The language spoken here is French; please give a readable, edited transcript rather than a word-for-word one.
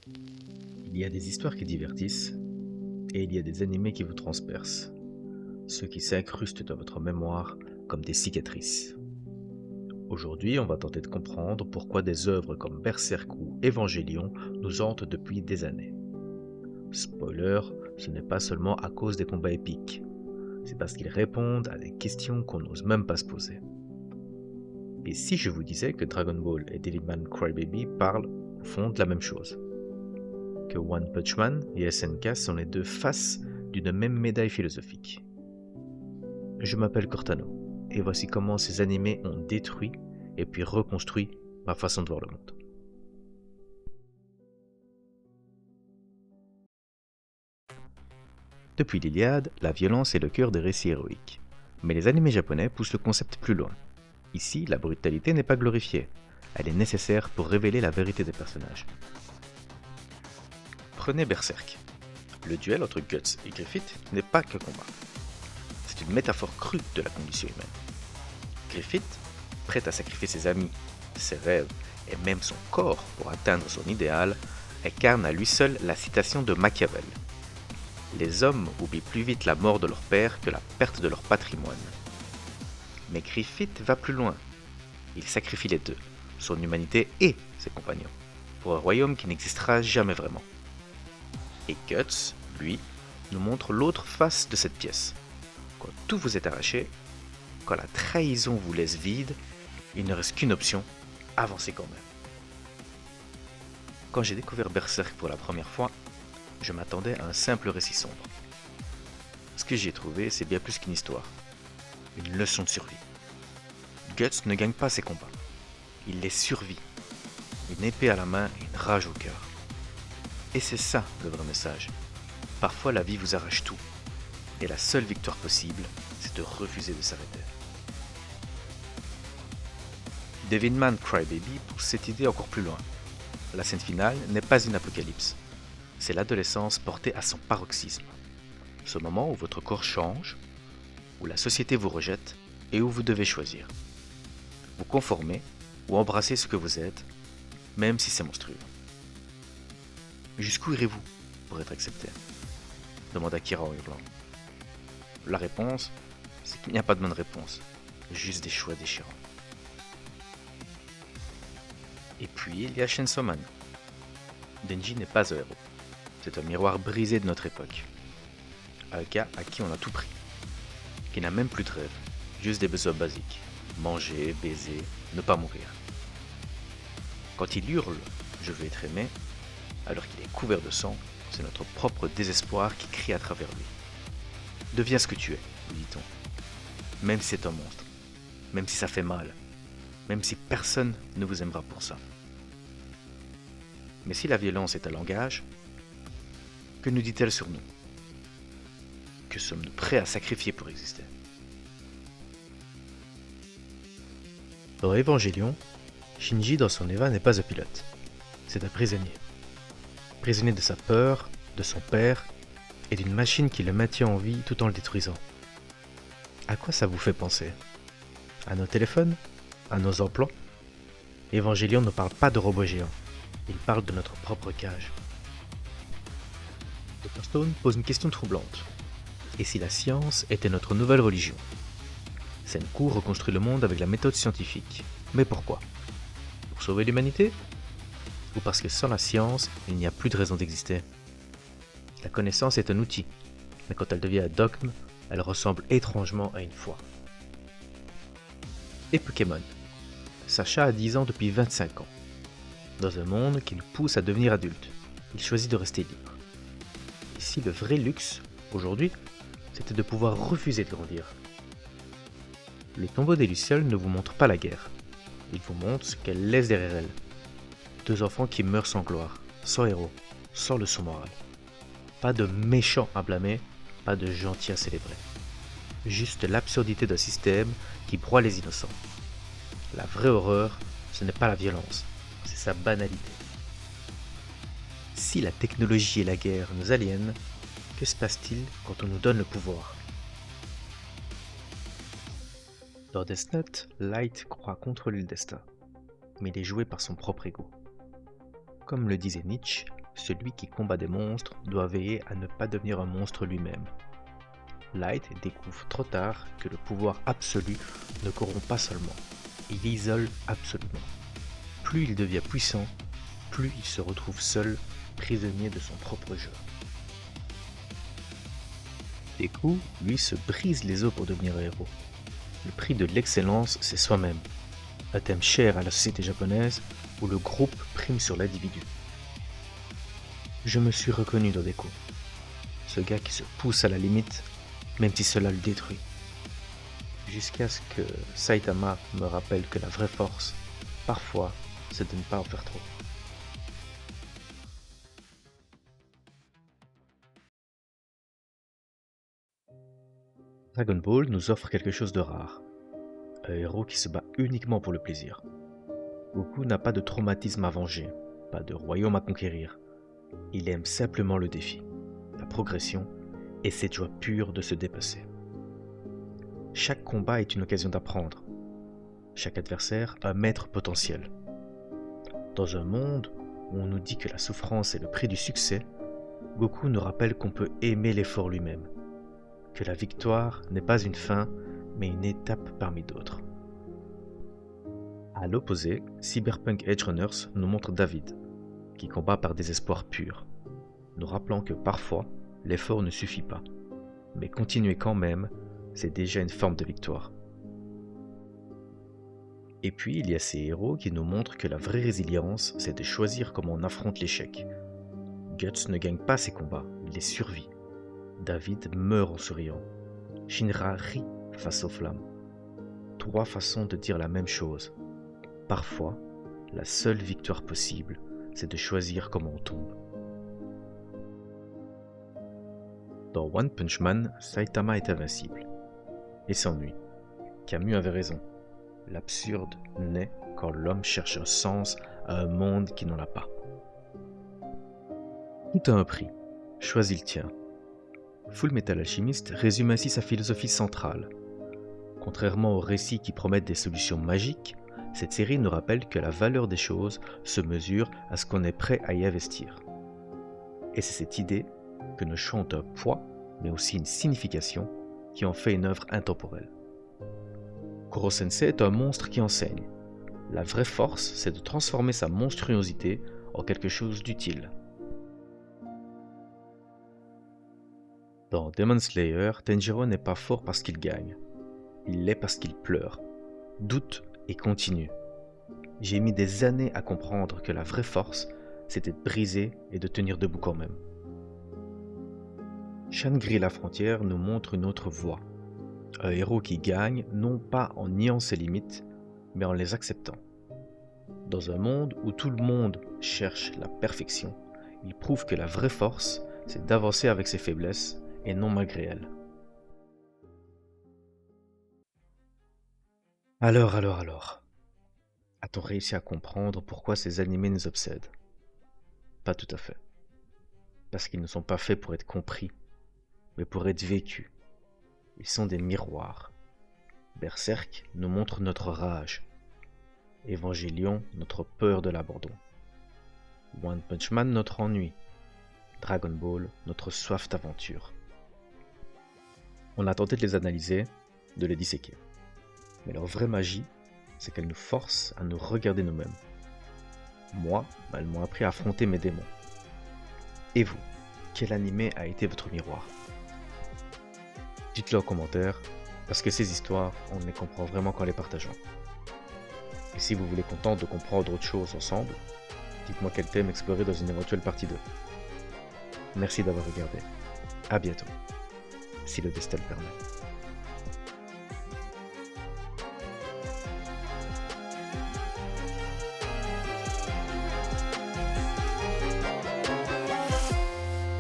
Il y a des histoires qui divertissent, et il y a des animés qui vous transpercent, ceux qui s'incrustent dans votre mémoire comme des cicatrices. Aujourd'hui, on va tenter de comprendre pourquoi des œuvres comme Berserk ou Evangelion nous hantent depuis des années. Spoiler, ce n'est pas seulement à cause des combats épiques, c'est parce qu'ils répondent à des questions qu'on n'ose même pas se poser. Et si je vous disais que Dragon Ball et Devilman Crybaby parlent au fond de la même chose, que One Punch Man et SNK sont les deux faces d'une même médaille philosophique. Je m'appelle Cortano, et voici comment ces animés ont détruit et puis reconstruit ma façon de voir le monde. Depuis l'Iliade, la violence est le cœur des récits héroïques. Mais les animés japonais poussent le concept plus loin. Ici, la brutalité n'est pas glorifiée, elle est nécessaire pour révéler la vérité des personnages. Prenez Berserk. Le duel entre Guts et Griffith n'est pas qu'un combat. C'est une métaphore crue de la condition humaine. Griffith, prêt à sacrifier ses amis, ses rêves et même son corps pour atteindre son idéal, incarne à lui seul la citation de Machiavel. Les hommes oublient plus vite la mort de leur père que la perte de leur patrimoine. Mais Griffith va plus loin. Il sacrifie les deux, son humanité et ses compagnons, pour un royaume qui n'existera jamais vraiment. Et Guts, lui, nous montre l'autre face de cette pièce. Quand tout vous est arraché, quand la trahison vous laisse vide, il ne reste qu'une option, avancer quand même. Quand j'ai découvert Berserk pour la première fois, je m'attendais à un simple récit sombre. Ce que j'y ai trouvé, c'est bien plus qu'une histoire, une leçon de survie. Guts ne gagne pas ses combats, il les survit, une épée à la main et une rage au cœur. Et c'est ça le vrai message. Parfois la vie vous arrache tout, et la seule victoire possible, c'est de refuser de s'arrêter. Devilman Crybaby pousse cette idée encore plus loin. La scène finale n'est pas une apocalypse, c'est l'adolescence portée à son paroxysme. Ce moment où votre corps change, où la société vous rejette et où vous devez choisir. Vous conformer ou embrasser ce que vous êtes, même si c'est monstrueux. Jusqu'où irez-vous pour être accepté ? Demanda Kira en hurlant. La réponse, c'est qu'il n'y a pas de bonne réponse, juste des choix déchirants. Et puis il y a Chainsaw Man. Denji n'est pas un héros, c'est un miroir brisé de notre époque. Un gars à qui on a tout pris, qui n'a même plus de rêve, juste des besoins basiques, manger, baiser, ne pas mourir. Quand il hurle « Je veux être aimé », alors qu'il est couvert de sang, c'est notre propre désespoir qui crie à travers lui. Deviens ce que tu es, lui dit-on. Même si c'est un monstre, même si ça fait mal, même si personne ne vous aimera pour ça. Mais si la violence est un langage, que nous dit-elle sur nous ? Que sommes-nous prêts à sacrifier pour exister ? Dans Evangelion, Shinji dans son Eva n'est pas un pilote, c'est un prisonnier. Prisonnier de sa peur, de son père, et d'une machine qui le maintient en vie tout en le détruisant. À quoi ça vous fait penser ? À nos téléphones ? À nos emplois ? Evangelion ne parle pas de robots géants, il parle de notre propre cage. Dr Stone pose une question troublante. Et si la science était notre nouvelle religion ? Senku reconstruit le monde avec la méthode scientifique. Mais pourquoi ? Pour sauver l'humanité ? Ou parce que sans la science, il n'y a plus de raison d'exister ? La connaissance est un outil, mais quand elle devient un dogme, elle ressemble étrangement à une foi. Et Pokémon. Sacha a 10 ans depuis 25 ans. Dans un monde qui le pousse à devenir adulte, il choisit de rester libre. Et si le vrai luxe, aujourd'hui, c'était de pouvoir refuser de grandir ? Le tombeau des Lucioles ne vous montre pas la guerre. Il vous montre ce qu'elle laisse derrière elle. 2 enfants qui meurent sans gloire, sans héros, sans leçon morale. Pas de méchants à blâmer, pas de gentils à célébrer. Juste l'absurdité d'un système qui broie les innocents. La vraie horreur, ce n'est pas la violence, c'est sa banalité. Si la technologie et la guerre nous aliènent, que se passe-t-il quand on nous donne le pouvoir ? Dans Death Note, Light croit contrôler le destin, mais il est joué par son propre ego. Comme le disait Nietzsche, celui qui combat des monstres doit veiller à ne pas devenir un monstre lui-même. Light découvre trop tard que le pouvoir absolu ne corrompt pas seulement, il isole absolument. Plus il devient puissant, plus il se retrouve seul, prisonnier de son propre jeu. Deku, lui, se brise les os pour devenir un héros. Le prix de l'excellence, c'est soi-même. Un thème cher à la société japonaise où le groupe prime sur l'individu. Je me suis reconnu dans Deku. Ce gars qui se pousse à la limite, même si cela le détruit. Jusqu'à ce que Saitama me rappelle que la vraie force, parfois, c'est de ne pas en faire trop. Dragon Ball nous offre quelque chose de rare. Un héros qui se bat uniquement pour le plaisir. Goku n'a pas de traumatisme à venger, pas de royaume à conquérir. Il aime simplement le défi, la progression et cette joie pure de se dépasser. Chaque combat est une occasion d'apprendre. Chaque adversaire un maître potentiel. Dans un monde où on nous dit que la souffrance est le prix du succès, Goku nous rappelle qu'on peut aimer l'effort lui-même, que la victoire n'est pas une fin, mais une étape parmi d'autres. À l'opposé, Cyberpunk Edgerunners nous montre David, qui combat par désespoir pur, nous rappelant que parfois, l'effort ne suffit pas, mais continuer quand même, c'est déjà une forme de victoire. Et puis, il y a ces héros qui nous montrent que la vraie résilience, c'est de choisir comment on affronte l'échec. Guts ne gagne pas ses combats, il les survit. David meurt en souriant. Shinra rit face aux flammes. 3 façons de dire la même chose. Parfois, la seule victoire possible, c'est de choisir comment on tombe. Dans One Punch Man, Saitama est invincible et s'ennuie. Camus avait raison. L'absurde naît quand l'homme cherche un sens à un monde qui n'en a pas. Tout a un prix. Choisis le tien. Fullmetal Alchemist résume ainsi sa philosophie centrale. Contrairement aux récits qui promettent des solutions magiques, cette série nous rappelle que la valeur des choses se mesure à ce qu'on est prêt à y investir. Et c'est cette idée que nos choix ont un poids, mais aussi une signification, qui en fait une œuvre intemporelle. Koro Sensei est un monstre qui enseigne. La vraie force, c'est de transformer sa monstruosité en quelque chose d'utile. Dans Demon Slayer, Tanjiro n'est pas fort parce qu'il gagne. Il l'est parce qu'il pleure, doute et continue. J'ai mis des années à comprendre que la vraie force, c'était de briser et de tenir debout quand même. Shangri-La Frontière nous montre une autre voie. Un héros qui gagne non pas en niant ses limites, mais en les acceptant. Dans un monde où tout le monde cherche la perfection, il prouve que la vraie force, c'est d'avancer avec ses faiblesses et non malgré elles. Alors. A-t-on réussi à comprendre pourquoi ces animés nous obsèdent? Pas tout à fait. Parce qu'ils ne sont pas faits pour être compris, mais pour être vécus. Ils sont des miroirs. Berserk nous montre notre rage. Evangelion, notre peur de l'abandon. One Punch Man, notre ennui. Dragon Ball, notre soif d'aventure. On a tenté de les analyser, de les disséquer. Mais leur vraie magie, c'est qu'elles nous forcent à nous regarder nous-mêmes. Moi, elles m'ont appris à affronter mes démons. Et vous, quel animé a été votre miroir? Dites-le en commentaire, parce que ces histoires, on ne les comprend vraiment qu'en les partageant. Et si vous voulez qu'on tente de comprendre autre chose ensemble, dites-moi quel thème explorer dans une éventuelle partie 2. Merci d'avoir regardé. À bientôt, si le destin le permet.